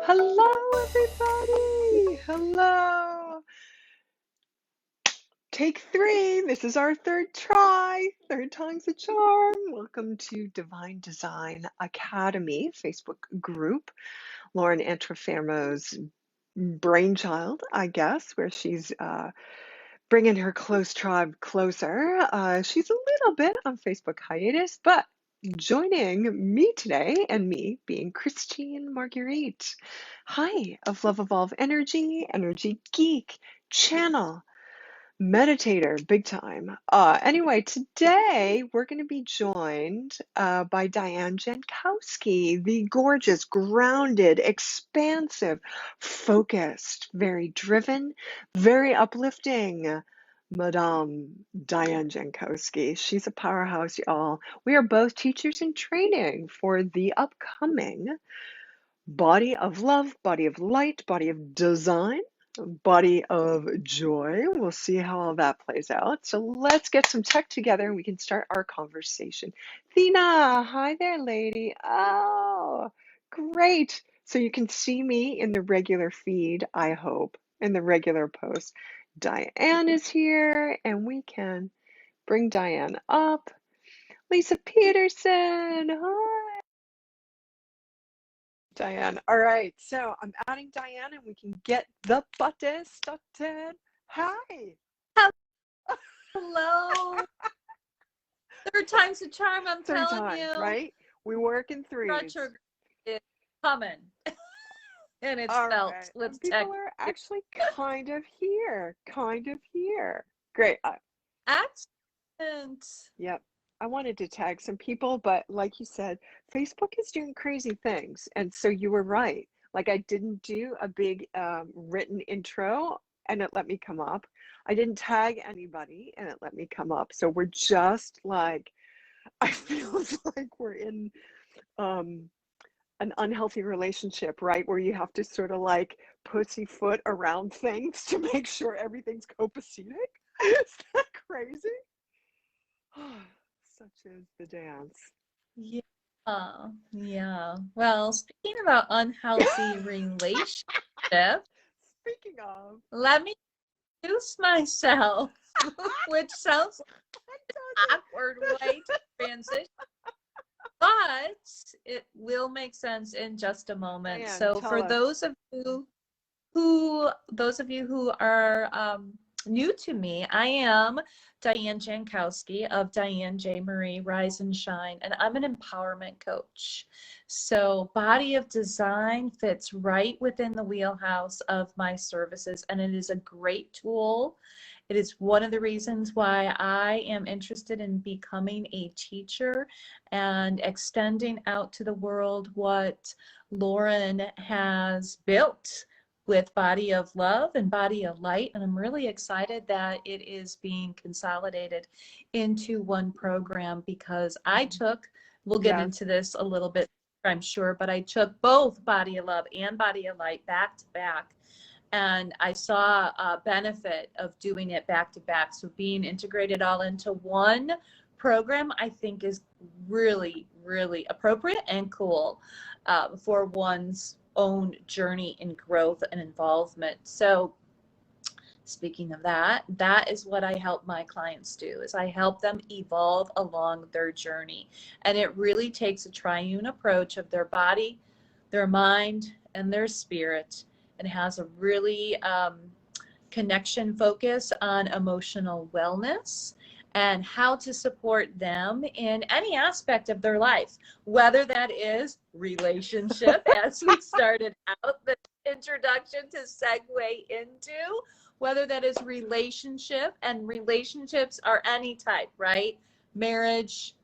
Hello, everybody. Hello. Take three. This is our third try. Third time's a charm. Welcome to Divine Design Academy Facebook group. Lauren Antuofermo's brainchild, I guess, where she's bringing her close tribe closer. She's a little bit on Facebook hiatus, but joining me today, and me being Christine Marguerite. Hi, of Lovevolvenergy, energy geek, channel, meditator, big time. Anyway, today we're going to be joined by Diane Jankowski, the gorgeous, grounded, expansive, focused, very driven, very uplifting Madame Diane Jankowski. She's a powerhouse, y'all. We are both teachers in training for the upcoming Body of Love, Body of Light, Body of Design, Body of Joy. We'll see how all that plays out. So let's get some tech together and we can start our conversation. Thina, hi there, lady. Oh, great. So you can see me in the regular feed, I hope, in the regular post. Diane is here and we can bring Diane up. Lisa Peterson, hi. Diane. All right, so I'm adding Diane and we can get the button started. Hi. Hello. Third time's a charm, I'm Third telling time, you. right? We work in threes. Retrograde is coming. And it's All felt. right. Let's People are actually kind of here. Great. Excellent. Yep. I wanted to tag some people, but like you said, Facebook is doing crazy things. And so you were right. Like I didn't do a big written intro and it let me come up. I didn't tag anybody and it let me come up. So we're just like, I feel like we're in an unhealthy relationship, right? Where you have to sort of like pussyfoot around things to make sure everything's copacetic. Is that crazy? Such is the dance. Yeah. Yeah. Well, speaking about unhealthy relationships, Speaking of, let me introduce myself, which sounds like an awkward way to transition. But it will make sense in just a moment. Diane, So tell for us. those of you who are new to me, I am Diane Jankowski of Diane J Marie Rise and Shine, and I'm an empowerment coach. So Body of Design fits right within the wheelhouse of my services, and it is a great tool. It is one of the reasons why I am interested in becoming a teacher and extending out to the world what Lauren has built with Body of Love and Body of Light. And I'm really excited that it is being consolidated into one program because we'll get into this a little bit, I'm sure, but I took both Body of Love and Body of Light back to back. And I saw a benefit of doing it back to back. So being integrated all into one program, I think is really, really appropriate and cool for one's own journey in growth and involvement. So speaking of that, that is what I help my clients do, is I help them evolve along their journey. And it really takes a triune approach of their body, their mind, and their spirit, and has a really connection focus on emotional wellness and how to support them in any aspect of their life, whether that is relationship, as we started out the introduction to segue into, whether that is relationship, and relationships are any type, right? Marriage,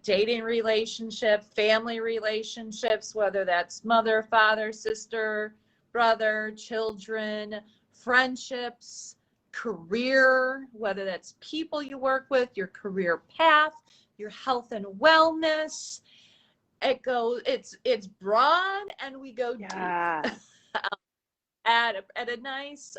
dating relationship, family relationships, whether that's mother, father, sister, brother, children, friendships, career, whether that's people you work with, your career path, your health and wellness. It's broad, and we go deep at a nice,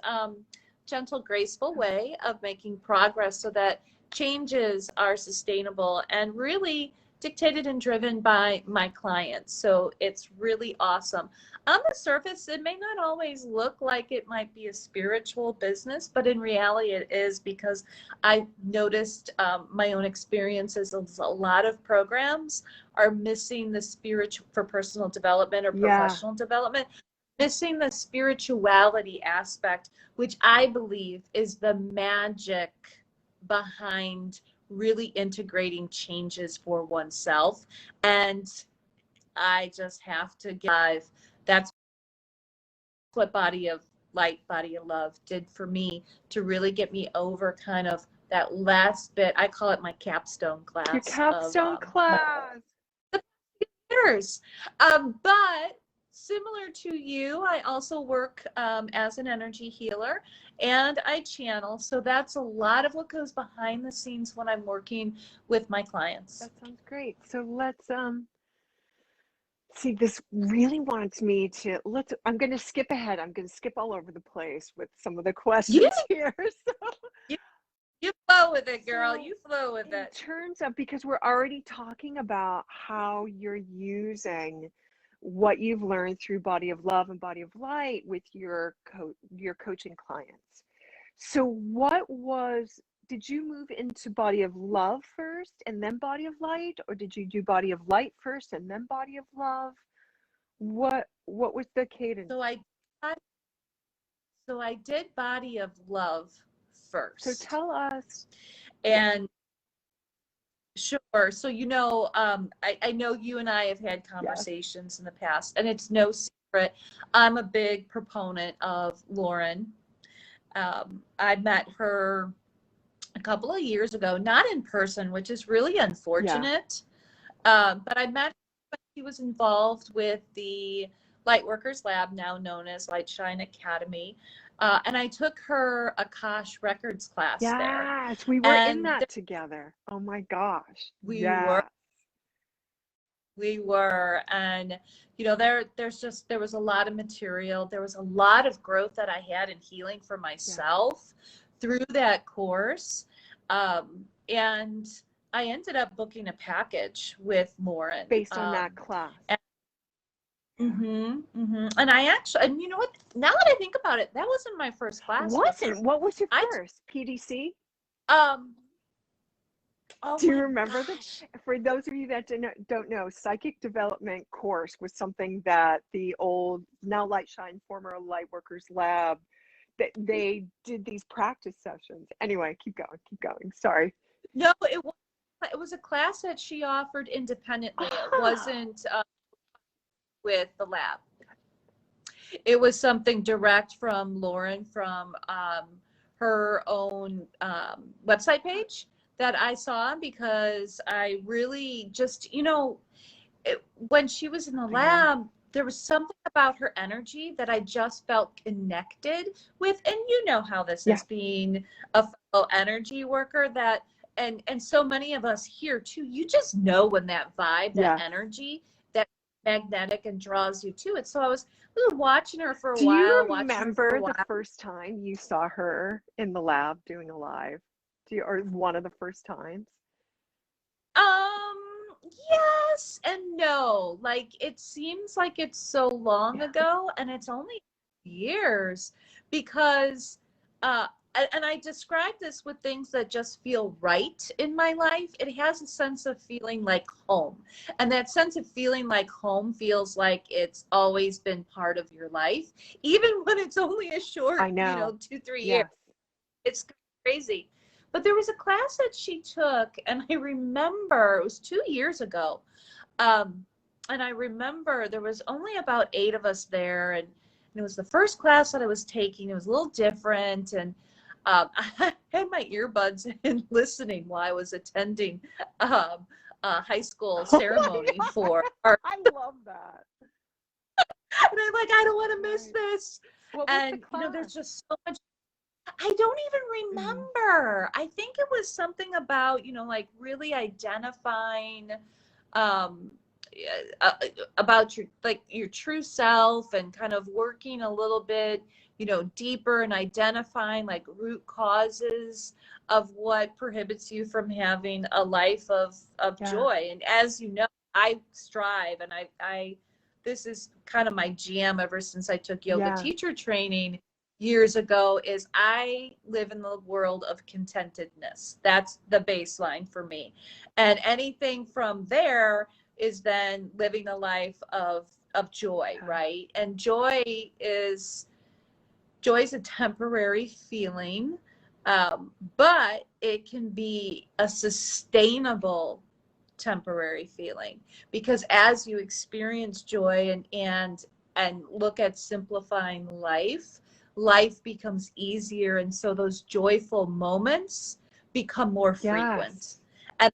gentle, graceful way of making progress so that changes are sustainable and really dictated and driven by my clients. So it's really awesome. On the surface, it may not always look like it might be a spiritual business, but in reality it is, because I noticed my own experiences. A lot of programs are missing the spiritual for personal development or Yeah. professional development, missing the spirituality aspect, which I believe is the magic behind really integrating changes for oneself. And I just have to give. That's what Body of Light, Body of Love did for me to really get me over kind of that last bit. I call it my capstone class. Your capstone class. Years. But similar to you, I also work as an energy healer, and I channel. So that's a lot of what goes behind the scenes when I'm working with my clients. That sounds great. So let's see, this really wants me to I'm going to skip ahead. I'm going to skip all over the place with some of the questions here. So you flow with it, girl. So you flow with in it. terms of, because we're already talking about how you're using what you've learned through Body of Love and Body of Light with your coaching clients. So did you move into Body of Love first and then Body of Light, or did you do Body of Light first and then Body of Love? What was the cadence? So I did Body of Love first. So tell us. And sure. So, I know you and I have had conversations in the past, and it's no secret. I'm a big proponent of Lauren. I met her a couple of years ago, not in person, which is really unfortunate. But I met her when she was involved with the Lightworkers Lab, now known as Light Shine Academy. And I took her Akash Records class there. Yes, we were in that together. Oh my gosh. We were. And, there was a lot of material. There was a lot of growth that I had in healing for myself through that course. And I ended up booking a package with Lauren. Based on that class. And I actually, and you know what, now that I think about it, that wasn't my first class. What was your first? PDC? Do you remember that? For those of you that don't know, psychic development course was something that the old, now Light Shine, former Lightworkers Lab, that they did these practice sessions. Anyway, keep going. Sorry. No, it was a class that she offered independently. It wasn't with the lab. It was something direct from Lauren, from her own website page that I saw, because I really just, when she was in the lab, there was something about her energy that I just felt connected with. And you know how this is, being a fellow energy worker, that and so many of us here too, you just know when that vibe, that energy, that magnetic, and draws you to it. So I was watching her for a while. Do you remember the first time you saw her in the lab doing a live? Or one of the first times? Yes and no. Like, it seems like it's so long ago, and it's only years, because and I describe this with things that just feel right in my life. It has a sense of feeling like home. And that sense of feeling like home feels like it's always been part of your life, even when it's only a short, 2-3 years. It's crazy. But there was a class that she took, and I remember it was 2 years ago. And I remember there was only about 8 of us there, and it was the first class that I was taking. It was a little different, and I had my earbuds in listening while I was attending a high school ceremony for our. I love that. And I'm like, I don't want to miss this. What was the class? There's just so much. I don't even remember. I think it was something about, like really identifying about your true self, and kind of working a little bit, deeper, and identifying like root causes of what prohibits you from having a life of joy. And as you know, I strive, and I this is kind of my jam ever since I took yoga teacher training years ago, is I live in the world of contentedness. That's the baseline for me. And anything from there is then living a life of joy, right? And joy is a temporary feeling, but it can be a sustainable temporary feeling, because as you experience joy and look at simplifying life becomes easier, and so those joyful moments become more frequent, and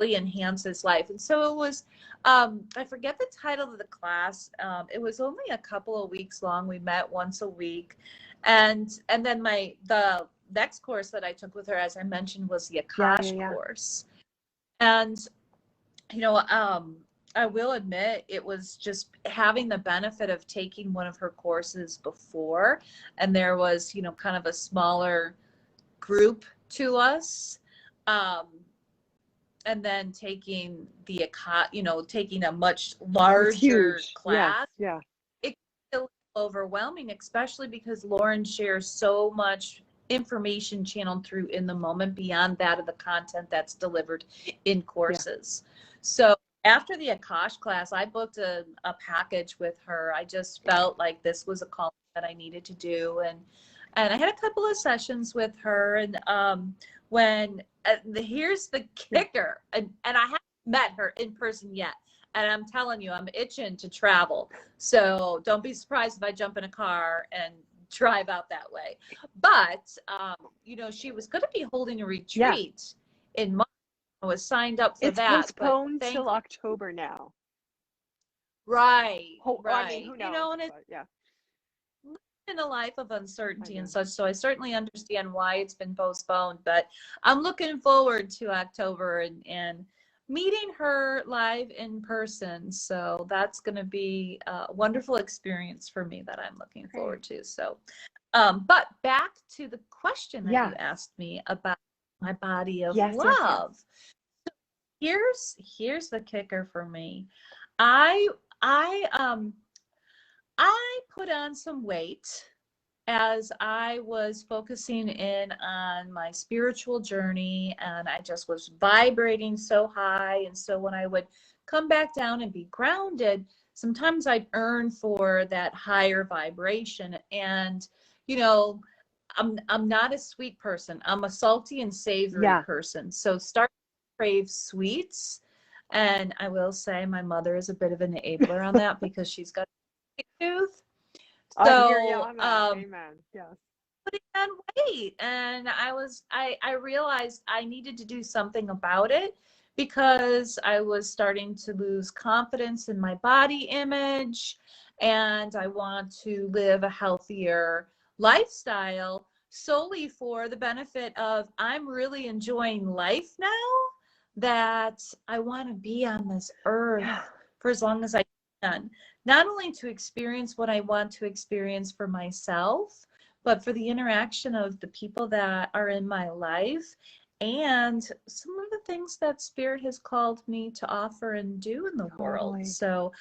really enhances life. And so it was, I forget the title of the class. It was only a couple of weeks long. We met once a week, and then the next course that I took with her, as I mentioned, was the Akash course. And I will admit, it was just having the benefit of taking one of her courses before, and there was, kind of a smaller group to us, and then taking taking a much larger class. It can feel overwhelming, especially because Lauren shares so much information channeled through in the moment beyond that of the content that's delivered in courses. So after the Akash class, I booked a package with her. I just felt like this was a call that I needed to do. And I had a couple of sessions with her. And here's the kicker, and I haven't met her in person yet. And I'm telling you, I'm itching to travel. So don't be surprised if I jump in a car and drive out that way. But, she was going to be holding a retreat in March. I was signed up for that. It's postponed till October now. Right. I mean, who knows? And it's in a life of uncertainty and such, so I certainly understand why it's been postponed. But I'm looking forward to October and meeting her live in person. So that's going to be a wonderful experience for me that I'm looking forward to. So, but back to the question that you asked me about my body of love. So here's the kicker for me. I put on some weight as I was focusing in on my spiritual journey, and I just was vibrating so high. And so when I would come back down and be grounded, sometimes I'd yearn for that higher vibration. And, I'm not a sweet person. I'm a salty and savory person. So start to crave sweets. And I will say my mother is a bit of an enabler on that because she's got a sweet tooth. So, amen. Yes. Putting on weight, and I realized I needed to do something about it because I was starting to lose confidence in my body image, and I want to live a healthier lifestyle solely for the benefit of I'm really enjoying life now, that I want to be on this earth for as long as I can. Not only to experience what I want to experience for myself, but for the interaction of the people that are in my life and some of the things that Spirit has called me to offer and do in the world. So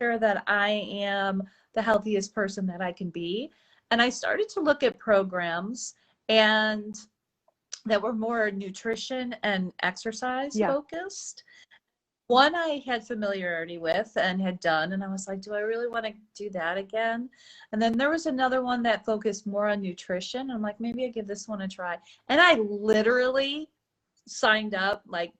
sure that I am the healthiest person that I can be. And I started to look at programs and that were more nutrition and exercise focused. One I had familiarity with and had done, and I was like, do I really want to do that again? And then there was another one that focused more on nutrition. I'm like, maybe I give this one a try. And I literally signed up like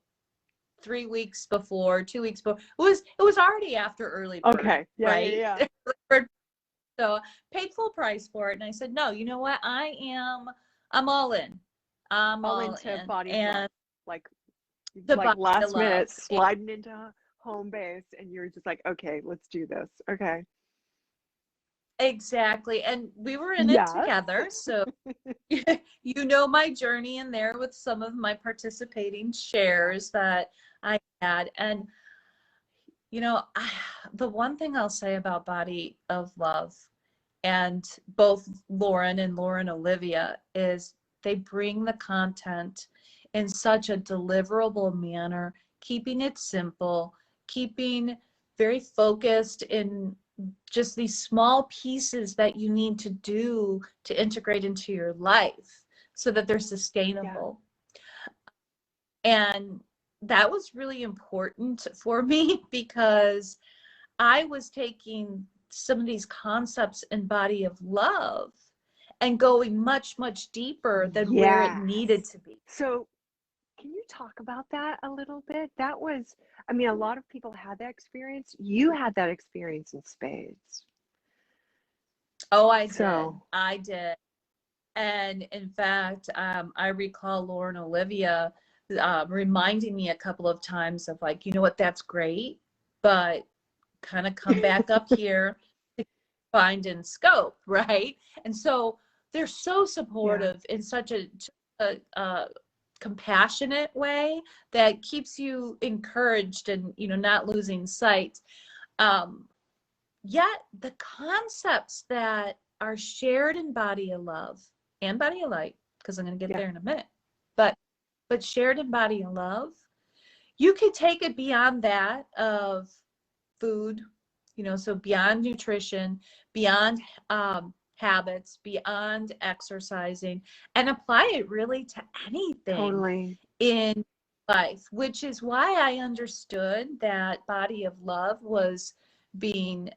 3 weeks before, 2 weeks before. It was already after early bird, right? So paid full price for it. And I said, no, you know what? I'm all in. I'm all into in. body and like last minute sliding into home base, and you're just like, okay, let's do this. Okay. Exactly. And we were in it together. So my journey in there with some of my participating shares that I had. And the one thing I'll say about Body of Love, and both Lauren and Lauren Olivia, is they bring the content in such a deliverable manner, keeping it simple, keeping very focused in just these small pieces that you need to do to integrate into your life so that they're sustainable. Yeah. And that was really important for me because I was taking some of these concepts in Body of Love and going much, much deeper than where it needed to be. So can you talk about that a little bit? That was, I mean, a lot of people had that experience. You had that experience in spades. Oh, I did. And in fact, I recall Lauren Olivia reminding me a couple of times of like, you know what, that's great, but kind of come back up here to find in scope, right? And so they're so supportive in such a compassionate way that keeps you encouraged and, not losing sight. Yet the concepts that are shared in Body of Love and Body of Light, because I'm going to get there in a minute, but shared in Body of Love, you could take it beyond that of food, so beyond nutrition, beyond habits, beyond exercising, and apply it really to anything in life, which is why I understood that Body of Love was being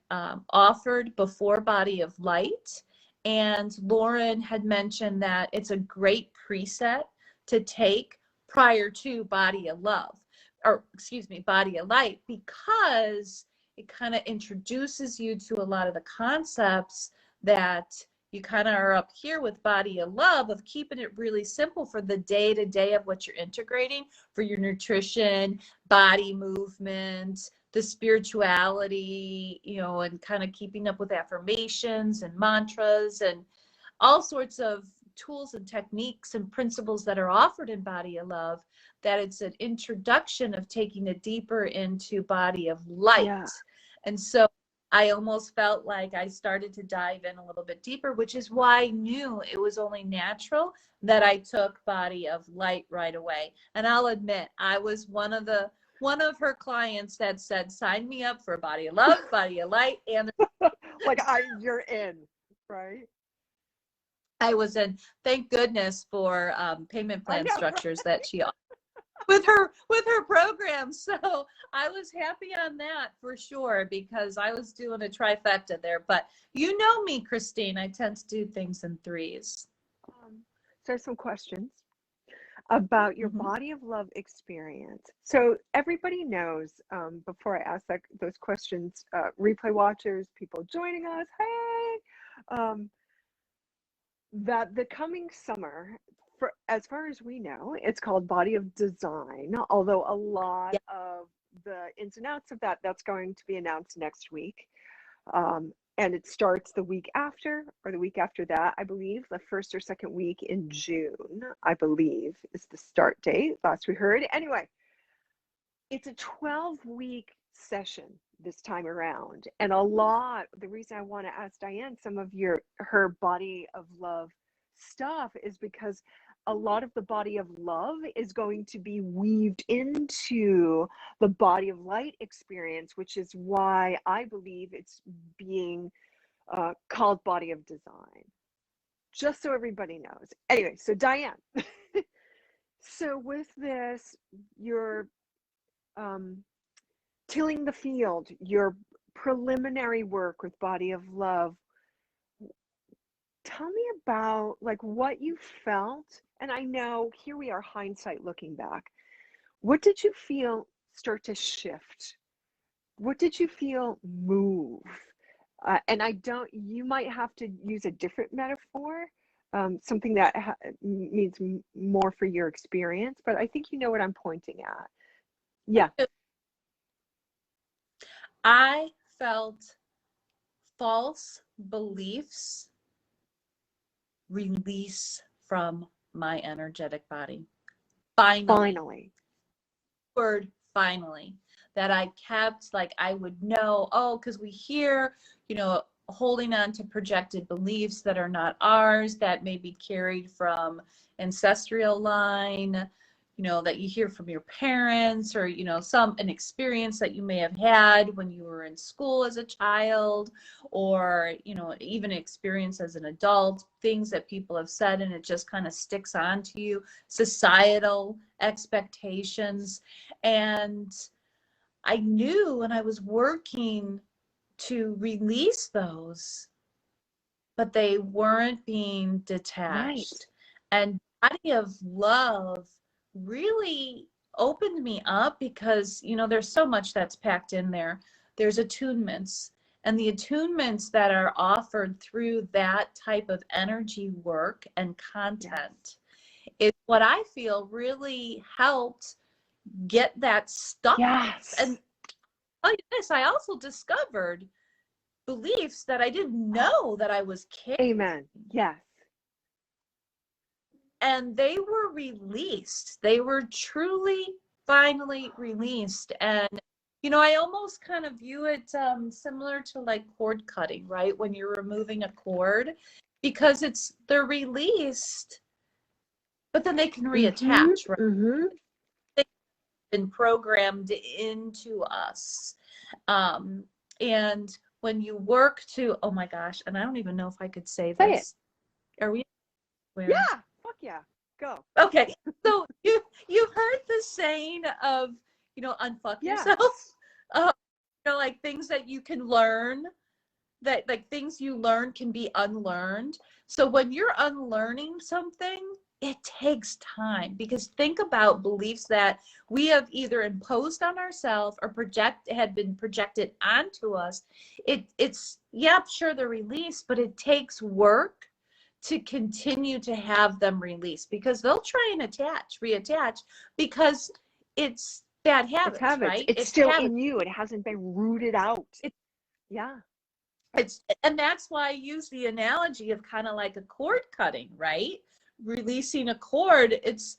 offered before Body of Light. And Lauren had mentioned that it's a great preset to take prior to Body of Love, or excuse me, Body of Light, because it kind of introduces you to a lot of the concepts that you kind of are up here with Body of Love, of keeping it really simple for the day-to-day of what you're integrating for your nutrition, body movement, the spirituality, and kind of keeping up with affirmations and mantras and all sorts of tools and techniques and principles that are offered in Body of Love, that it's an introduction of taking it deeper into Body of Light. Yeah. And so I almost felt like I started to dive in a little bit deeper, which is why I knew it was only natural that I took Body of Light right away. And I'll admit, I was one of her clients that said, sign me up for Body of Love, Body of Light, and you're in, right? I was in. Thank goodness for payment plan structures that she offered with her program. So I was happy on that for sure, because I was doing a trifecta there. But you know me, Christine, I tend to do things in threes. So some questions about your Body of Love experience. So everybody knows, before I ask those questions, replay watchers, people joining us, hey, that the coming summer, as far as we know, it's called Body of Design, although a lot of the ins and outs of that's going to be announced next week. And it starts the week after, or the week after that, I believe, the first or second week in June, I believe, is the start date, last we heard. Anyway, it's a 12-week session this time around. And the reason I want to ask Diane some of her Body of Love stuff is because a lot of the Body of Love is going to be weaved into the Body of Light experience, which is why I believe it's being called Body of Design. Just so everybody knows. Anyway, so Diane, so with this, you're tilling the field, your preliminary work with Body of Love. Tell me about what you felt. And I know here we are, hindsight looking back. What did you feel start to shift? What did you feel move? And you might have to use a different metaphor, something that means more for your experience, but I think you know what I'm pointing at. Yeah. I felt false beliefs release from my energetic body. Finally. Word finally. that I kept, like I would know, oh, because we hear, you know, holding on to projected beliefs that are not ours, that may be carried from ancestral line, you know, that you hear from your parents, or, you know, an experience that you may have had when you were in school as a child, or, you know, even experience as an adult, things that people have said, and it just kind of sticks on to you, societal expectations. And I knew when I was working to release those, but they weren't being Right. detached. And Body of Love really opened me up, because, you know, there's so much that's packed in there. There's attunements, and the attunements that are offered through that type of energy work and content is what I feel really helped get that stuff off. And I'll tell you this, I also discovered beliefs that I didn't know that I was carrying. Amen. Yes. And they were released. They were truly, finally released. And, you know, I almost kind of view it similar to like cord cutting, right? When you're removing a cord, because they're released, but then they can reattach, right? Mm-hmm. They've been programmed into us. And when you work to, oh my gosh, and I don't even know if I could say this. Are we? Where? Yeah. Fuck yeah. Go. Okay. So you've heard the saying of, you know, unfuck yourself. You know, like things that you can learn, that like things you learn can be unlearned. So when you're unlearning something, it takes time, because think about beliefs that we have either imposed on ourselves or had been projected onto us. It's yeah, sure, they're released, but it takes work to continue to have them released, because they'll try and reattach, because it's bad habits, right? It's still habits. In you. It hasn't been rooted out. And that's why I use the analogy of kind of like a cord cutting, right? Releasing a cord, it's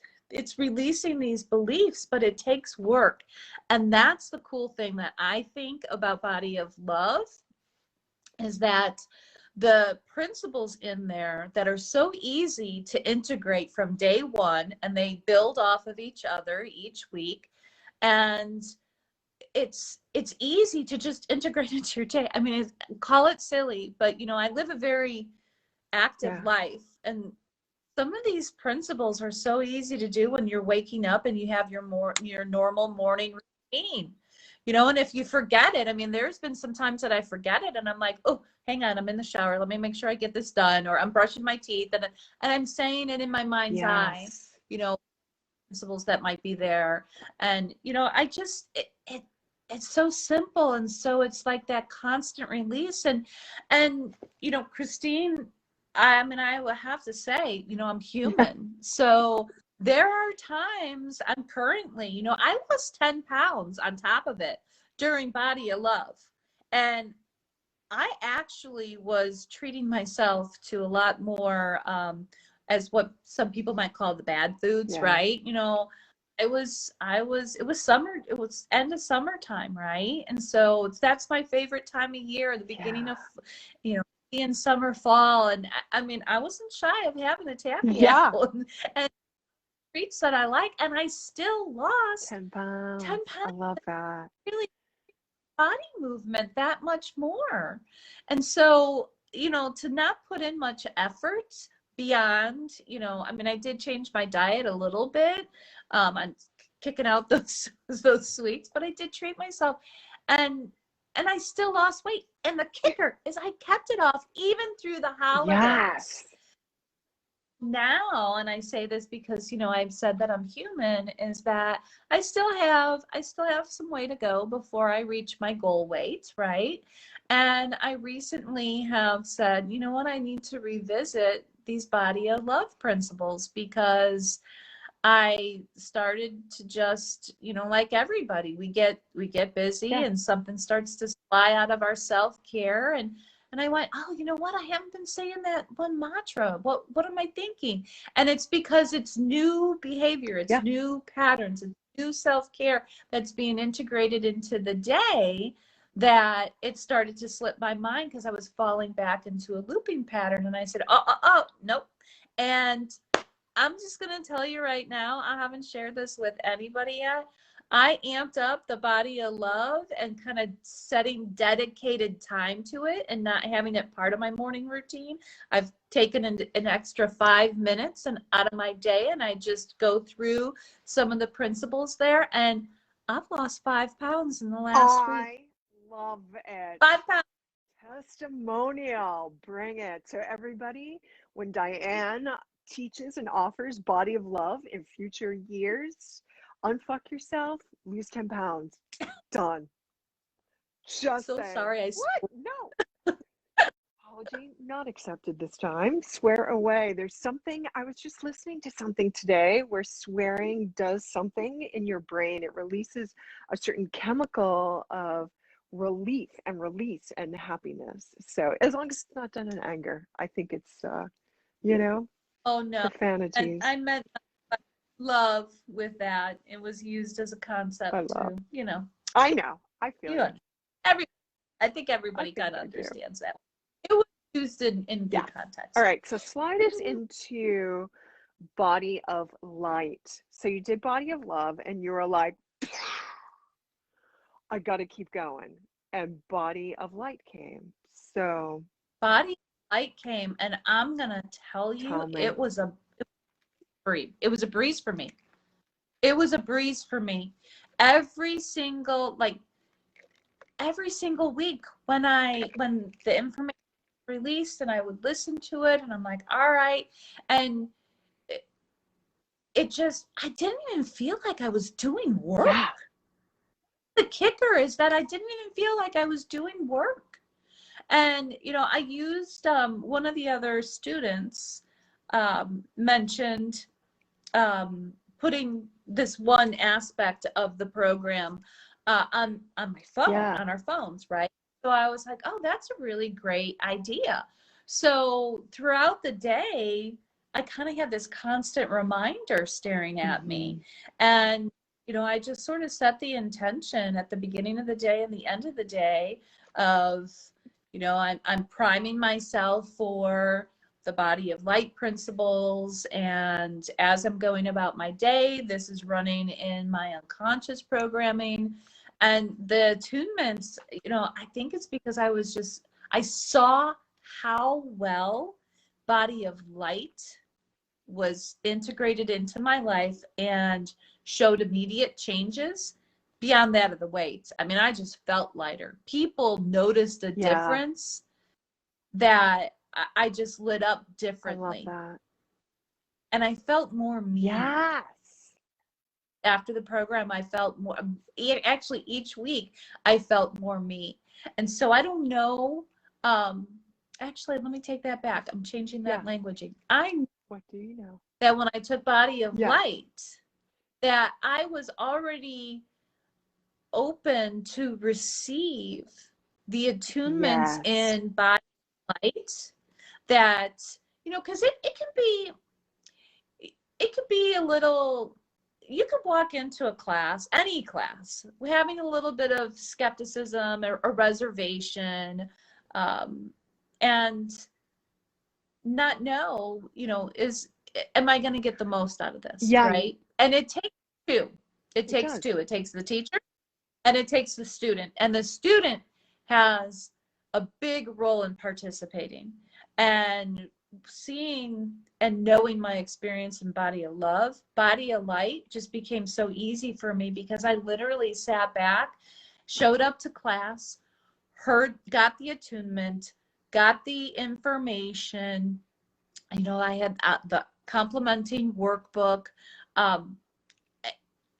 releasing these beliefs, but it takes work. And that's the cool thing that I think about Body of Love, is that the principles in there that are so easy to integrate from day one, and they build off of each other each week, and it's easy to just integrate into your day. I mean, call it silly, but you know, I live a very active life, and some of these principles are so easy to do when you're waking up and you have your normal morning routine. You know, and if you forget it, I mean, there's been some times that I forget it, and I'm like, oh, hang on, I'm in the shower. Let me make sure I get this done. Or I'm brushing my teeth, and I'm saying it in my mind's eye, you know, principles that might be there. And, you know, I just, it's so simple. And so it's like that constant release. And, you know, Christine, I mean, I will have to say, you know, I'm human. So there are times I'm currently, you know, I lost 10 pounds on top of it during Body of Love. And I actually was treating myself to a lot more as what some people might call the bad foods, right? You know, it was summer, it was end of summertime, right? And so that's my favorite time of year, the beginning of, you know, in summer, fall. And I mean, I wasn't shy of having a taffy apple and treats that I like, and I still lost 10 pounds. 10 pounds. I love that. Really body movement that much more. And so, you know, to not put in much effort beyond, you know, I mean, I did change my diet a little bit. I'm kicking out those sweets, but I did treat myself, and I still lost weight. And the kicker is I kept it off even through the holidays. Now, and I say this because, you know, I've said that I'm human, is that I still have some way to go before I reach my goal weight, right? And I recently have said, you know what, I need to revisit these Body of Love principles, because I started to just, you know, like everybody, we get busy and something starts to fly out of our self-care, and I went, oh, you know what? I haven't been saying that one mantra. What am I thinking? And it's because it's new behavior, it's new patterns, it's new self-care that's being integrated into the day, that it started to slip my mind because I was falling back into a looping pattern. And I said, oh, nope. And I'm just going to tell you right now, I haven't shared this with anybody yet. I amped up the body of love and kind of setting dedicated time to it and not having it part of my morning routine. I've taken an extra 5 minutes and out of my day, and I just go through some of the principles there. And I've lost 5 pounds in the last week. I love it. 5 pounds. Testimonial. Bring it. So everybody, when Diane teaches and offers body of love in future years, unfuck yourself, lose 10 pounds. Done. Just So saying. sorry. What? No. Apology not accepted this time. Swear away. There's something, I was just listening to something today where swearing does something in your brain. It releases a certain chemical of relief and release and happiness. So as long as it's not done in anger, I think it's, Oh, no. profanities. And I meant love with that. It was used as a concept to, I know. I feel you. I think everybody kind of understands that. It was used in good context. All right. So slide us into body of light. So you did body of love and you were like, I got to keep going. And body of light came. So body of light came, and I'm going to tell you, it was a breeze. It was a breeze for me. It was a breeze for me. Every single week when the information was released and I would listen to it, and I'm like, all right. And it just, I didn't even feel like I was doing work. Yeah. The kicker is that I didn't even feel like I was doing work. And, I used, one of the other students mentioned putting this one aspect of the program on my phone, on our phones, right? So I was like, oh, that's a really great idea. So throughout the day, I kind of had this constant reminder staring at me. And, I just sort of set the intention at the beginning of the day and the end of the day of, I'm priming myself for the body of light principles. And as I'm going about my day, this is running in my unconscious programming. And the attunements, I think it's because I saw how well body of light was integrated into my life and showed immediate changes beyond that of the weight. I mean, I just felt lighter. People noticed a difference that I just lit up differently. I love that. And I felt more me. Yes. After the program, I felt more, actually each week, I felt more me. And so I don't know, actually, let me take that back. I'm changing that languaging. What do you know? That when I took body of light, that I was already open to receive the attunements in body of light, that, because it could be a little, you could walk into a class, any class, having a little bit of skepticism or reservation, and not know, am I going to get the most out of this? Right? And it takes two. It takes two. It takes the teacher and it takes the student. And the student has a big role in participating. And seeing and knowing my experience in body of love, body of light just became so easy for me because I literally sat back, showed up to class, got the attunement, got the information. I had the complementing workbook.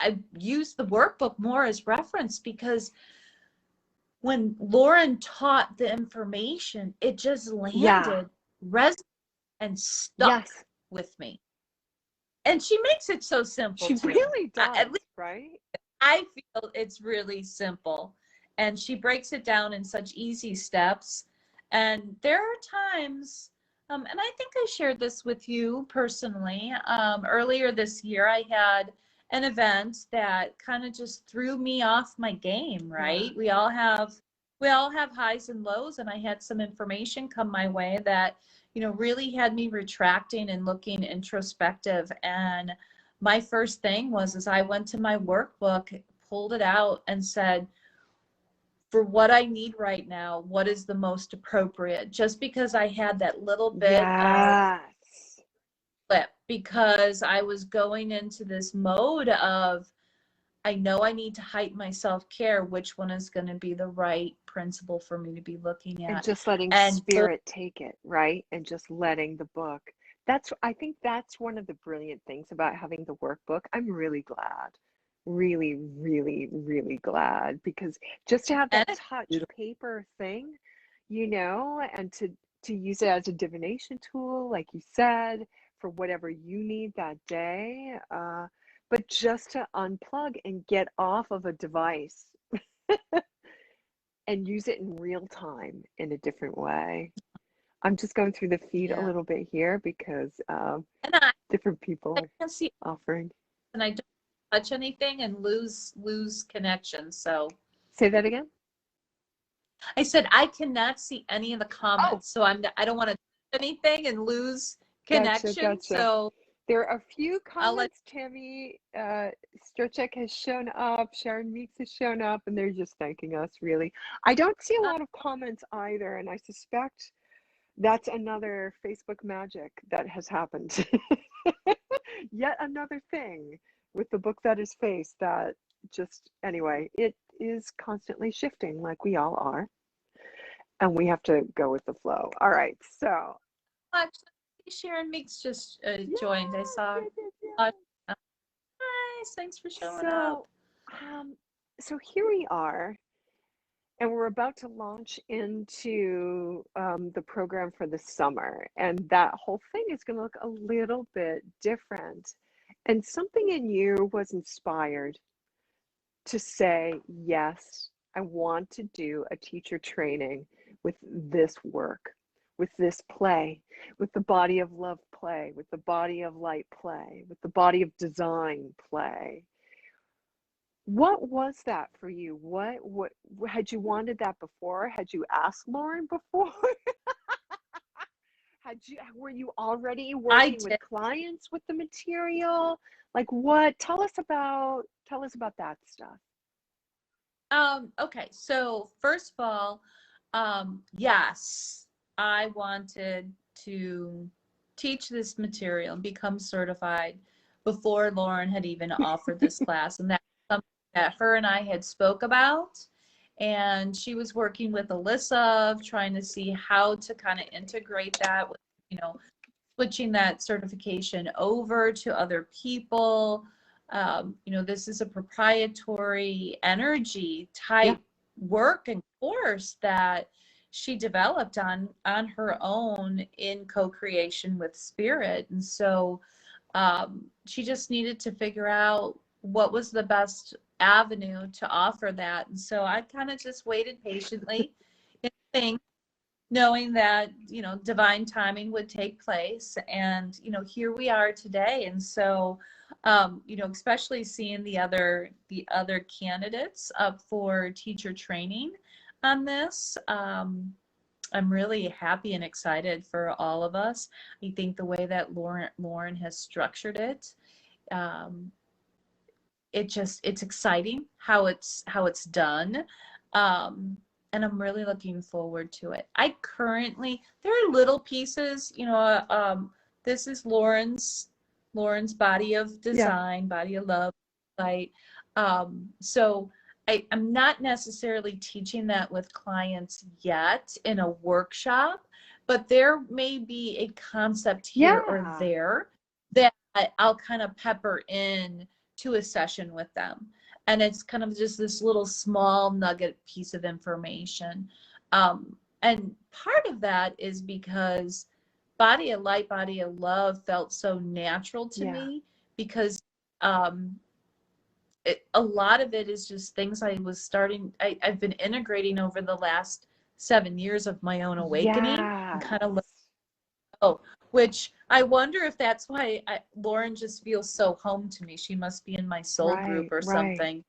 I used the workbook more as reference because when Lauren taught the information, it just landed, resonated, and stuck with me. And she makes it so simple. She really does, at least right? I feel it's really simple. And she breaks it down in such easy steps. And there are times, and I think I shared this with you personally, earlier this year, I had an event that kind of just threw me off my game, right? We all have highs and lows, and I had some information come my way that, you know, really had me retracting and looking introspective. And my first thing was, is I went to my workbook, pulled it out and said, for what I need right now, what is the most appropriate? Just because I had that little bit of Yes. flip, because I was going into this mode of, I know I need to heighten my self-care. Which one is going to be the right principle for me to be looking And at? just letting And spirit take it, right? And just letting the book. I think that's one of the brilliant things about having the workbook. I'm really glad. Really, really, really glad, because just to have and that touch paper thing, you know, and to use it as a divination tool, like you said, for whatever you need that day. But just to unplug and get off of a device and use it in real time in a different way. I'm just going through the feed a yeah, little bit here because and different people I are can't see, offering. and I don't touch anything and lose connection. So Say that again? I said I cannot see any of the Oh, comments, so I don't want to touch anything and lose gotcha, connection. gotcha. So There are a few I'll let. comments. Tammy Strochek has shown up. Sharon Meeks has shown up, and they're just thanking us, really. I don't see a lot of comments either, and I suspect that's another Facebook magic that has happened. Yet another thing with the book that is face that just, anyway, it is constantly shifting like we all are, and we have to go with the flow. All right, so Actually, Sharon Meeks just yes, joined. I saw. yes, yes, yes. Nice, thanks for showing up. So, so here we are, and we're about to launch into the program for the summer, and that whole thing is going to look a little bit different. And something in you was inspired to say, yes, I want to do a teacher training with this work, with this play, with the body of love play, with the body of light play, with the body of design play. What was that for you? What had you wanted that before? Had you asked Lauren before? Were you already I working with did. clients with the material? Like what? Tell us about that stuff. Okay, so first of all, yes, I wanted to teach this material and become certified before Lauren had even offered this class. And that's something that her and I had spoke about. And she was working with Alyssa, trying to see how to kind of integrate that with, you know, switching that certification over to other people. You know, this is a proprietary energy Yeah. type work and course that she developed on her own in co-creation with spirit. And so she just needed to figure out what was the best avenue to offer that. And so I kind of just waited patiently and think, knowing that, you know, divine timing would take place. And, you know, here we are today. And so, you know, especially seeing the other candidates up for teacher training on this, I'm really happy and excited for all of us. I think the way that Lauren has structured it, um, it's exciting how it's done. Um, and I'm really looking forward to it. There are little pieces, you know, this is Lauren's body of Yeah. design, body of love, right? So I'm not necessarily teaching that with clients yet in a workshop, but there may be a concept here or Yeah. there that I'll kind of pepper in to a session with them. And it's kind of just this little small nugget piece of information. And part of that is because body of light, body of love felt so natural to Yeah. me, because a lot of it is just things I've been integrating over the last 7 years of my own awakening, and Yes. kind of, oh, which I wonder if that's why Lauren just feels so home to me. She must be in my soul group Right, or right. something.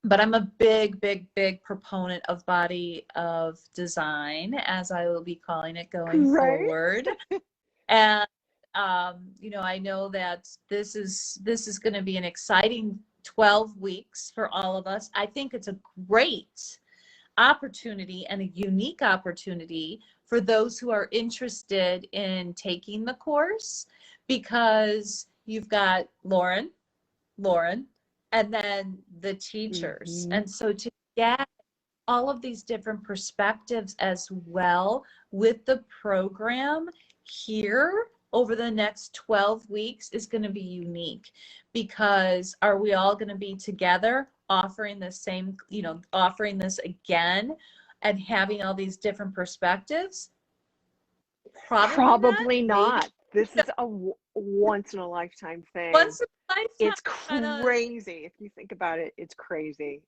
But I'm a big, big, big proponent of body of design, as I will be calling it going Right? forward. And you know, I know that this is going to be an exciting 12 weeks for all of us. I think it's a great opportunity and a unique opportunity for those who are interested in taking the course, because you've got Lauren, and then the teachers. Mm-hmm. And so to get all of these different perspectives as well with the program here over the next 12 weeks is going to be unique, because are we all going to be together offering the same, you know, offering this again and having all these different perspectives? Probably not. Probably Maybe not. This is a once in a lifetime thing. once in a lifetime It's kind of. crazy. If you think about it, it's crazy.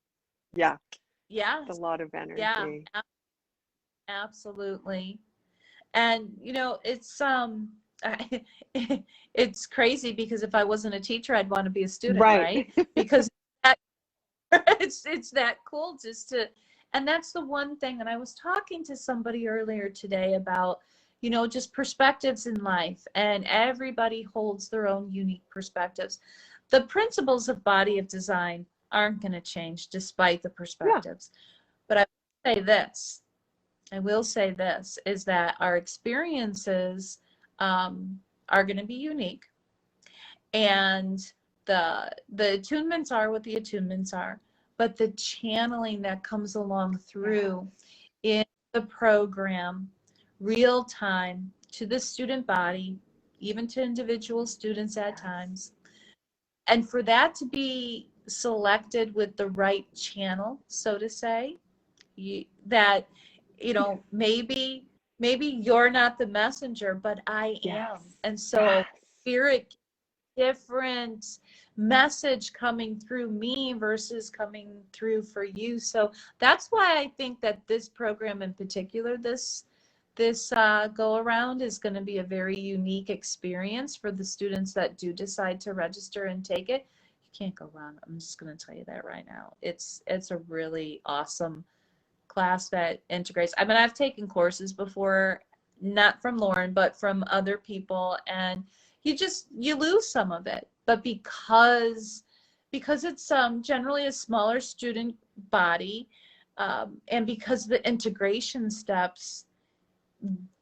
Yeah, it's a Yes. lot of Yeah, energy. absolutely. And you know, it's crazy, because if I wasn't a teacher, I'd want to be a student, Right. right? Because that, it's that cool just to, and that's the one thing. And I was talking to somebody earlier today about, you know, just perspectives in life, and everybody holds their own unique perspectives. The principles of body of design aren't going to change despite the Yeah. perspectives. But I will say this, is that our experiences are going to be unique, and the attunements are what the attunements are, but the channeling that comes along through in the program, real time, to the student body, even to individual students at Yes. times, and for that to be selected with the right channel, so to say, that, you know, maybe you're not the messenger, but I Yes. am. And so Yes. spirit, different message coming through me versus coming through for you. So that's why I think that this program in particular, this go around, is going to be a very unique experience for the students that do decide to register and take it. You can't go wrong. I'm just going to tell you that right now. It's a really awesome class that integrates. I mean, I've taken courses before, not from Lauren, but from other people, and you lose some of it. But because it's generally a smaller student body, and because the integration steps,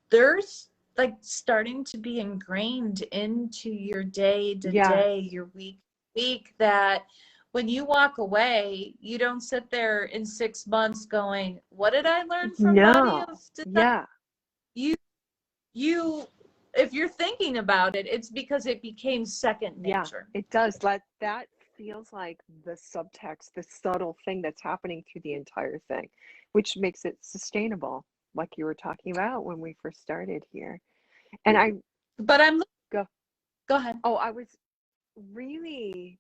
there's like starting to be ingrained into your day to Yes. day, your week, that when you walk away, you don't sit there in 6 months going, what did I learn from body No. of design? Yeah. You, you, if you're thinking about it, it's because it became second Yeah. nature. It does. That feels like the subtext, the subtle thing that's happening through the entire thing, which makes it sustainable, like you were talking about when we first started here. And I But go, go ahead. oh, I was really,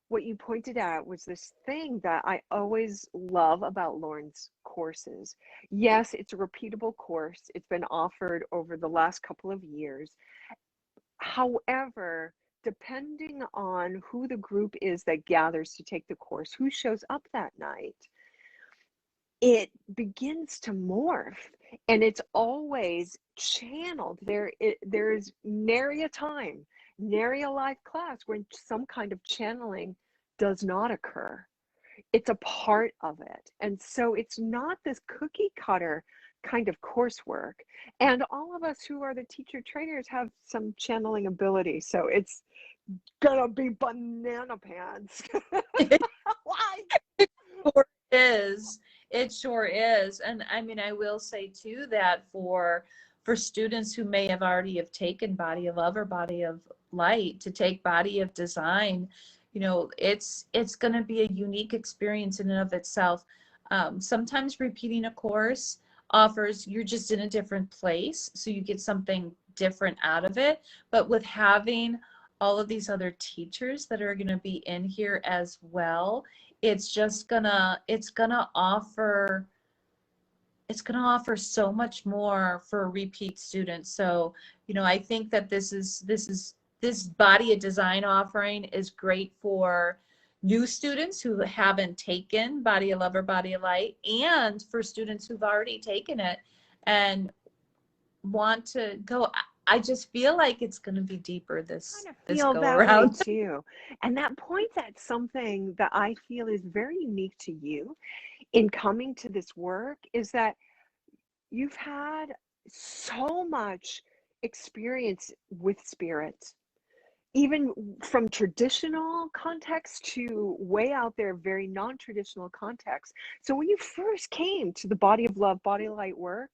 what you pointed out was this thing that I always love about Lauren's courses. Yes, it's a repeatable course. It's been offered over the last couple of years. However, depending on who the group is that gathers to take the course, who shows up that night, it begins to morph, and it's always channeled. There's nary a time, nary a live class when some kind of channeling does not occur. It's a part of it. And so it's not this cookie cutter kind of coursework. And all of us who are the teacher trainers have some channeling ability. So it's gonna be banana pants. Like, Sure is. It sure is. And I mean, I will say too that for students who may have already have taken Body of Love or Body of Light, to take Body of Design, you know, it's going to be a unique experience in and of itself. Sometimes repeating a course offers, you're just in a different place, so you get something different out of it. But with having all of these other teachers that are going to be in here as well, it's gonna offer it's going to offer so much more for repeat students. So, I think that this body of design offering is great for new students who haven't taken Body of Love or Body of Light, and for students who've already taken it and want to go. I just feel like it's going to be deeper this Feel go that around. way too. And that points at something that I feel is very unique to you in coming to this work, is that you've had so much experience with spirits, even from traditional context to way out there, very non-traditional context. So when you first came to the Body of Love, Body of Light work,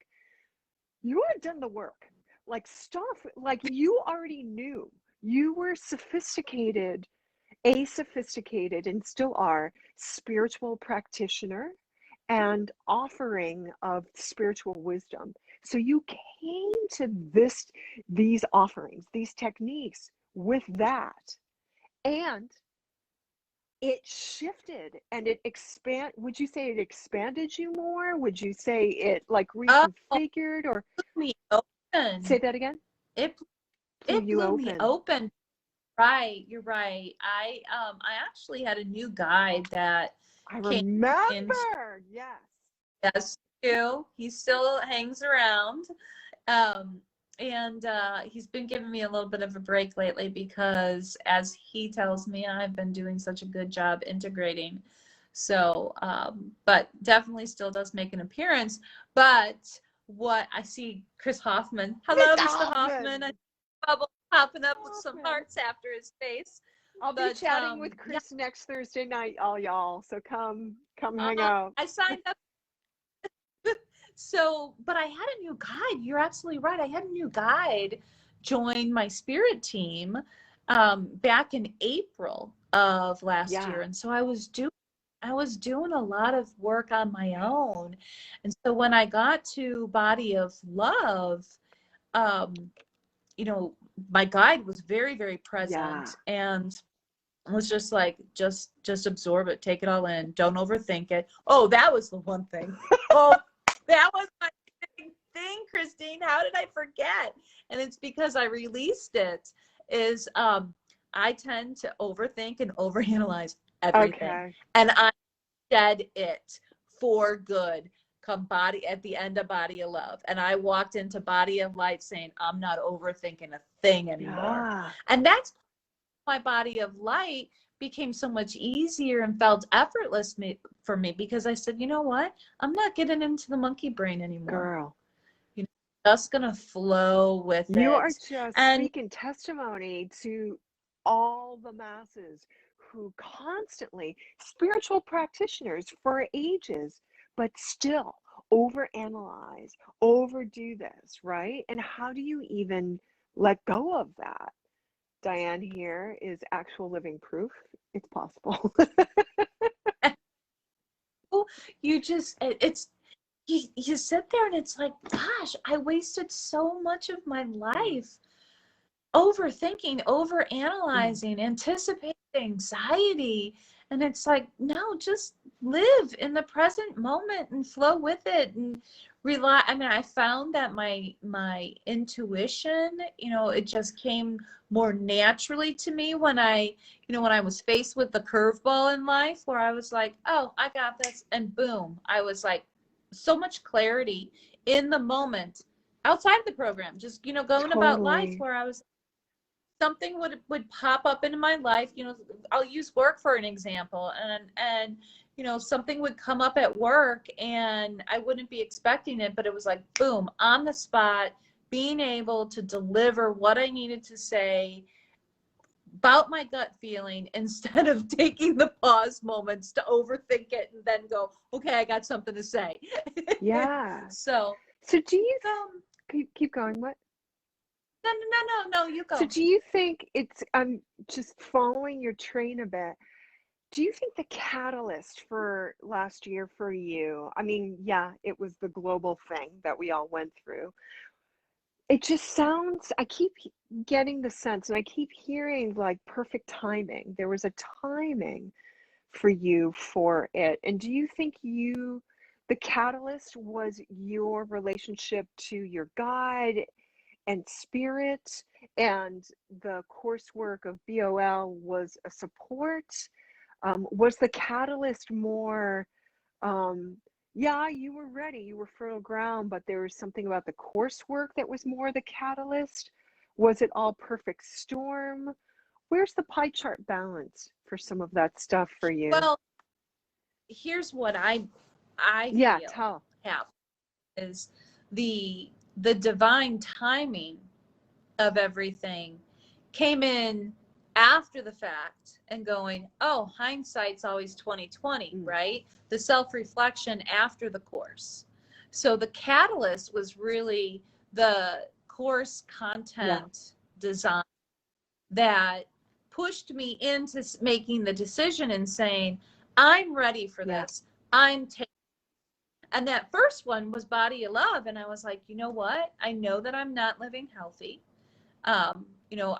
you had done the work, like stuff, like you already knew. You were sophisticated, a sophisticated, and still are, spiritual practitioner and offering of spiritual wisdom. So you came to these offerings, these techniques with that, and it shifted and it would you say it expanded you more? Would you say it like Oh, reconfigured, or me say open. that again? It Blew it you blew me open. open. Right, you're right. I actually had a new guide that I came in. remember. Yes. Yes, too. He still hangs around. Um, and he's been giving me a little bit of a break lately because, as he tells me, I've been doing such a good job integrating. So, but definitely still does make an appearance. But what I see, Chris Hoffman. Chris Hello, Mr. Hoffman. Hoffman. I see a bubble popping up with some Hoffman. hearts after his face. I'll be But chatting with yeah, Chris next Thursday night, all y'all. So come hang out. I signed up. So, but I had a new guide. You're absolutely right. I had a new guide join my spirit team back in April of last year. Yeah. And so I was doing a lot of work on my own. And so when I got to Body of Love, um, my guide was very, very Yeah. present and was just like, just absorb it, take it all in, don't overthink it. Oh, that was the one thing. Oh, that was my big thing, Christine. How did I forget? And it's because I released it. Is I tend to overthink and overanalyze everything, Okay. and I shed it for good. Come body at the end of Body of Love, and I walked into Body of Light saying, I'm not overthinking a thing anymore, Yeah. and that's my Body of Light became so much easier and felt effortless for me, because I said, you know what? I'm not getting into the monkey brain anymore. Girl, Just gonna flow with you are it. just And speaking testimony to all the masses who constantly, spiritual practitioners for ages, but still overanalyze, overdo this, right? And how do you even let go of that? Diane here is actual living proof it's possible. you just, it's, you sit there and it's like, gosh, I wasted so much of my life overthinking, Mm. overanalyzing, anticipating, anxiety. And it's like, no, just live in the present moment and flow with it and rely. I mean, I found that my intuition, it just came more naturally to me when I was faced with the curveball in life, where I was like, oh, I got this. And boom, I was like, so much clarity in the moment outside of the program, just, going about life, Totally. where I was, something would pop up into my life. I'll use work for an example, and something would come up at work and I wouldn't be expecting it, but it was like boom, on the spot, being able to deliver what I needed to say about my gut feeling, instead of taking the pause moments to overthink it and then go, okay, I got something to say. Yeah. So So do you um keep going? What? no, you So go. do you think it's, I'm just following your train a bit. Do you think the catalyst for last year for you, I mean, yeah, it was the global thing that we all went through. It just sounds, I keep getting the sense and I keep hearing like perfect timing. There was a timing for you for it. And do you think you the catalyst was your relationship to your guide and spirit, and the coursework of BOL was a support. Was the catalyst more, yeah, you were ready, you were fertile ground, but there was something about the coursework that was more the catalyst? Was it all perfect storm? Where's the pie chart balance for some of that stuff for you? Well, here's what I Yeah, feel tell. happened is the divine timing of everything came in after the fact and going, oh, hindsight's always 2020, right? The self-reflection after the course. So the catalyst was really the course content design that pushed me into making the decision and saying, I'm ready for this. I'm taking. And that first one was Body of Love. And I was like, you know what? I know that I'm not living healthy. You know,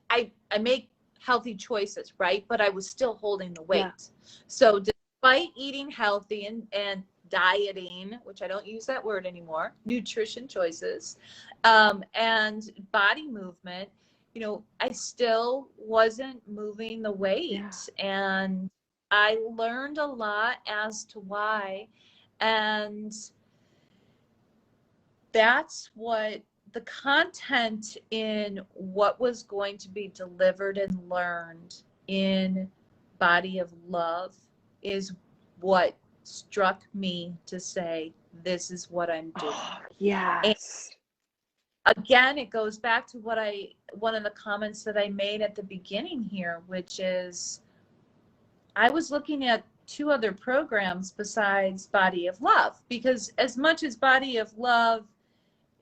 I make healthy choices, right? But I was still holding the weight. So despite eating healthy and dieting, which I don't use that word anymore, nutrition choices, and body movement, you know, I still wasn't moving the weight. And I learned a lot as to why. And that's what the content in what was going to be delivered and learned in Body of Love is what struck me to say, this is what I'm doing. Yes. And again, it goes back to one of the comments that I made at the beginning here, which is I was looking at 2 other programs besides Body of Love, because as much as Body of Love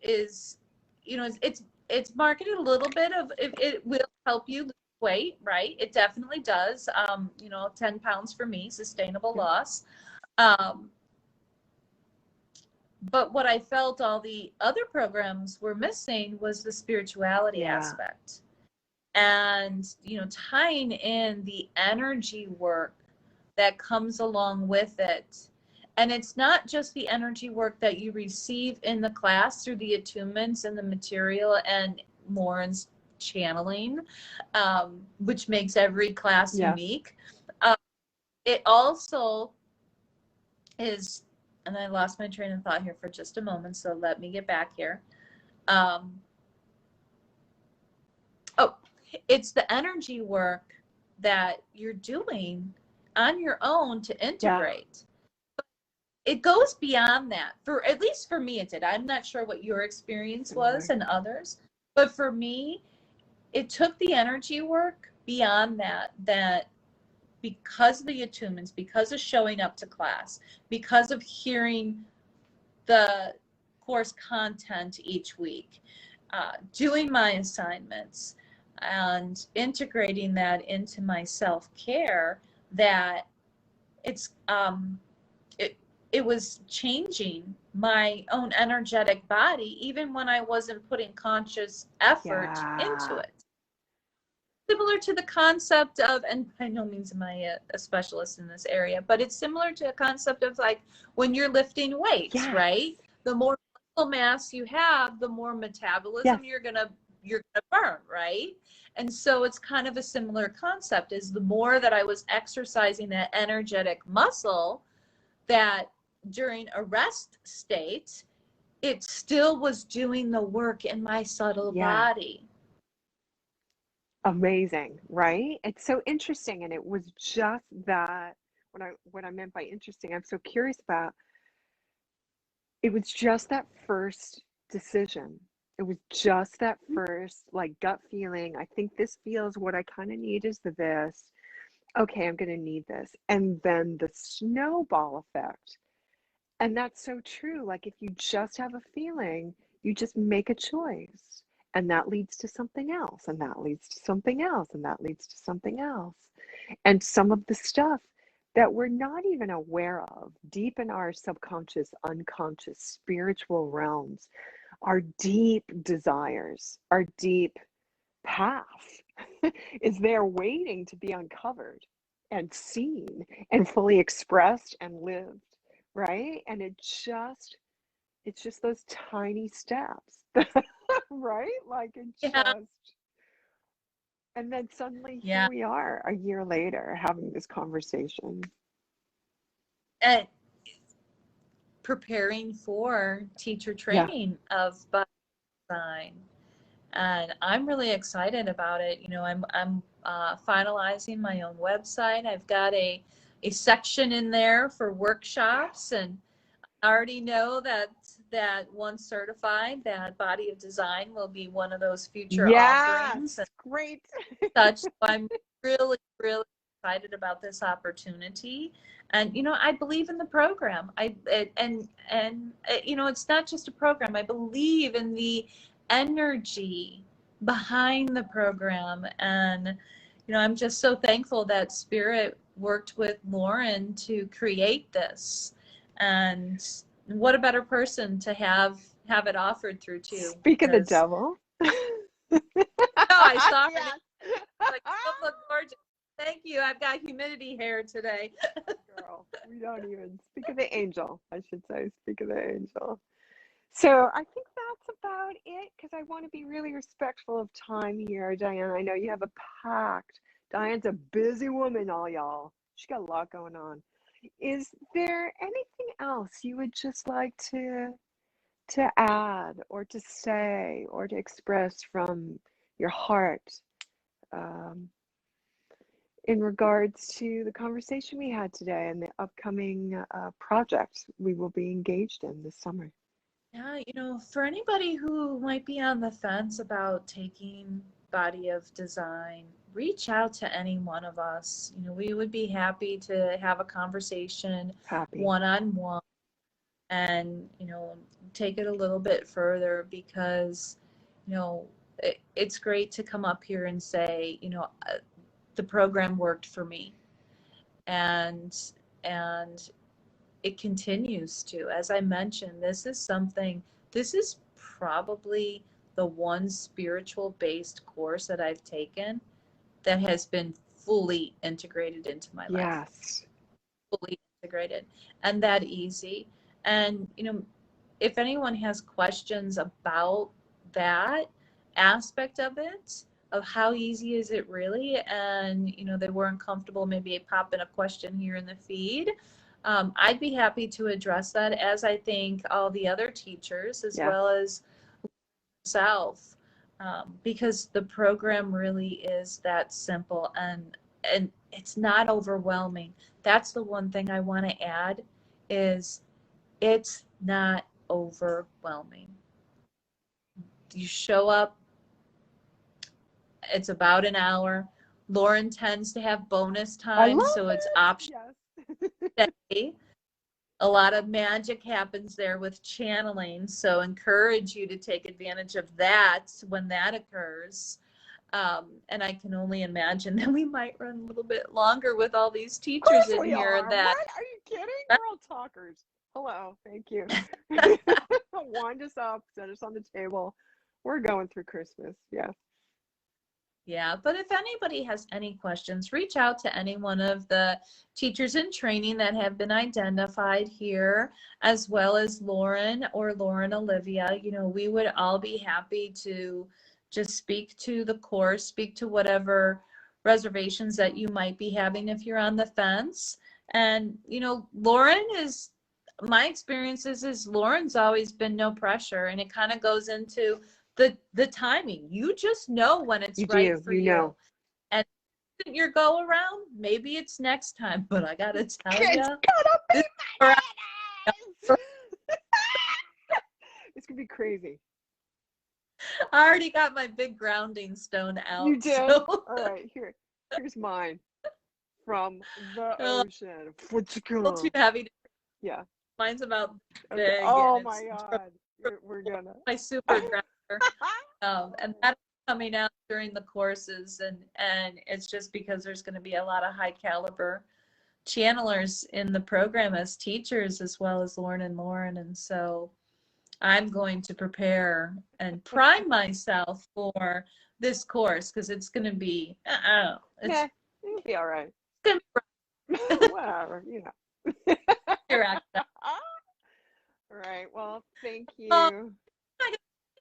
is, you know, it's marketed a little bit of it will help you lose weight, right? It definitely does. You know, 10 pounds for me, sustainable loss. But what I felt all the other programs were missing was the spirituality aspect. And, you know, tying in the energy work that comes along with it. And it's not just the energy work that you receive in the class through the attunements and the material and Morin's channeling, which makes every class unique. It also is, and I lost my train of thought here for just a moment, so let me get back here. It's the energy work that you're doing on your own to integrate. It goes beyond that. For at least for me, it did. I'm not sure what your experience was and others, but for me, it took the energy work beyond that. That because of the attunements, because of showing up to class, because of hearing the course content each week, doing my assignments, and integrating that into my self-care, that it was changing my own energetic body, even when I wasn't putting conscious effort into it. Similar to the concept of, and by no means am I a specialist in this area, but it's similar to a concept of like when you're lifting weights, right? The more muscle mass you have, the more metabolism you're gonna burn, right? And so it's kind of a similar concept, is the more that I was exercising that energetic muscle, that during a rest state, it still was doing the work in my subtle body. Amazing, right? It's so interesting. And it was just that, what I meant by interesting, I'm so curious about, it was just that first decision. It was just that first like gut feeling. I think this feels, what I kind of need is this. Okay, I'm going to need this. And then the snowball effect. And that's so true. Like if you just have a feeling, you just make a choice. And that leads to something else. And that leads to something else. And that leads to something else. And some of the stuff that we're not even aware of deep in our subconscious, unconscious, spiritual realms, our deep desires, our deep path is there waiting to be uncovered and seen and fully expressed and lived, right? And it's just those tiny steps, right? Like it Yeah. just, and then suddenly here Yeah. we are a year later having this conversation. And preparing for teacher Yeah. training of body design. And I'm really excited about it. I'm finalizing my own website. I've got a section in there for workshops, and I already know that once certified, that body of design will be one of those future offerings Yes. and Great. such. So I'm really, really excited about this opportunity. And I believe in the program. It's not just a program. I believe in the energy behind the program. And I'm just so thankful that Spirit worked with Lauren to create this. And what a better person to have it offered through too, Speak of the because devil. I saw her name. Yes. Like, oh, look gorgeous. Thank you. I've got humidity hair today. Girl, we don't even speak of the angel, I should say. Speak of the angel. So I think that's about it because I want to be really respectful of time here, Diane. I know you have a packed. Diane's a busy woman, all y'all. She got a lot going on. Is there anything else you would just like to add or to say or to express from your heart um, in regards to the conversation we had today and the upcoming project we will be engaged in this summer? Yeah, for anybody who might be on the fence about taking body of design, reach out to any one of us. We would be happy to have a conversation Happy. one-on-one and, take it a little bit further because, it's great to come up here and say, the program worked for me. And it continues to. As I mentioned, this is probably the one spiritual based course that I've taken that has been fully integrated into my life. Yes. Fully integrated and that easy. And, if anyone has questions about that aspect of it, of how easy is it really, and they weren't comfortable maybe popping a question here in the feed, I'd be happy to address that, as I think all the other teachers as Yes. well as myself, because the program really is that simple, and it's not overwhelming. That's the one thing I want to add is it's not overwhelming. You show up, it's about an hour. Lauren tends to have bonus I time, love so it's it. optional Yes. day. A lot of magic happens there with channeling, so encourage you to take advantage of that when that occurs. And I can only imagine that we might run a little bit longer with all these Of course teachers in we here are. that What? Are you kidding? We're all talkers. Hello. Thank you. Wind us up, set us on the table. We're going through Christmas. Yeah. yeah, but if anybody has any questions, reach out to any one of the teachers in training that have been identified here, as well as Lauren or Lauren Olivia. We would all be happy to just speak to the course, speak to whatever reservations that you might be having if you're on the fence. And, Lauren is, my experiences is Lauren's always been no pressure, and it kind of goes into the timing. You just know when it's You right do. for You you. know. And your go around, maybe it's next time, but I gotta tell It's you, gonna be this is bananas. It's gonna be crazy. I already got my big grounding stone You out. did? So All right, here's mine from the a ocean. little too heavy. Yeah. Mine's about Okay. big, and Oh it's my from God. We're gonna. my super grounder. And that's coming out during the courses, and it's just because there's going to be a lot of high caliber channelers in the program as teachers, as well as Lauren and Lauren. And so I'm going to prepare and prime myself for this course because it's going to be, I don't know, it's Nah, it'll be all right. going to be Whatever, your accent. Right. Well, thank Oh, you.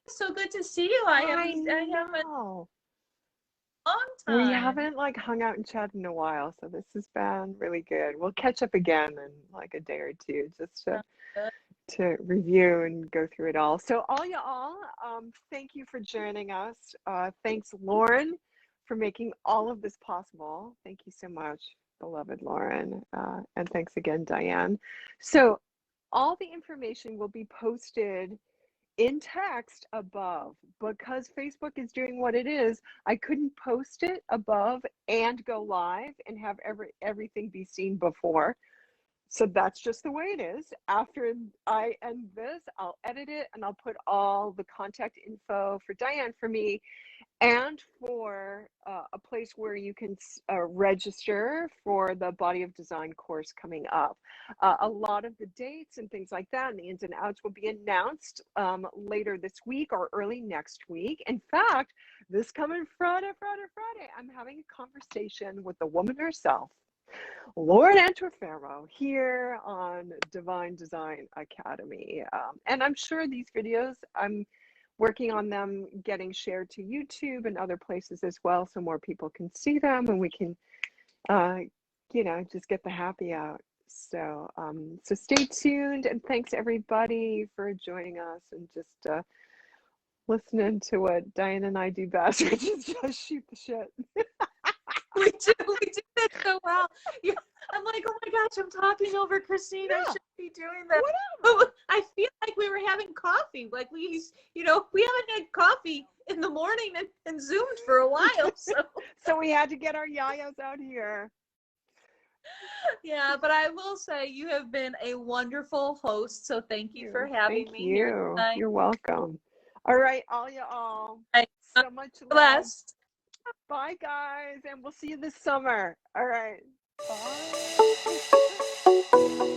it's so good to see you. I I haven't a know. long We time. haven't like hung out and chatted in a while, so this has been really good. We'll catch up again in like a day or two just Sounds good. to review and go through it all. So all y'all, thank you for joining us. Thanks, Lauren, for making all of this possible. Thank you so much, beloved Lauren. And thanks again, Diane. So all the information will be posted in text above. Because Facebook is doing what it is, I couldn't post it above and go live and have everything be seen before. So that's just the way it is. After I end this, I'll edit it and I'll put all the contact info for Diane, for me, and for a place where you can register for the Body of Design course coming up. A lot of the dates and things like that and the ins and outs will be announced later this week or early next week. In fact, this coming Friday, I'm having a conversation with the woman herself, Lauren Antuofermo, here on Divine Design Academy. And I'm sure these videos, I'm working on them getting shared to YouTube and other places as well, so more people can see them and we can, just get the happy out. So, so stay tuned, and thanks everybody for joining us and just listening to what Diane and I do best, which is just shoot the shit. We do that so well. I'm like, oh my gosh, I'm talking over Christine. Yeah. I shouldn't be doing that. Whatever. I feel like we were having coffee. Like we haven't had coffee in the morning and Zoomed for a while. So we had to get our yayas out here. Yeah, but I will say you have been a wonderful host. So thank you for having me here tonight. You're welcome. All right, all y'all. So much love. Blessed. Bye, guys, and we'll see you this summer. All right. Bye.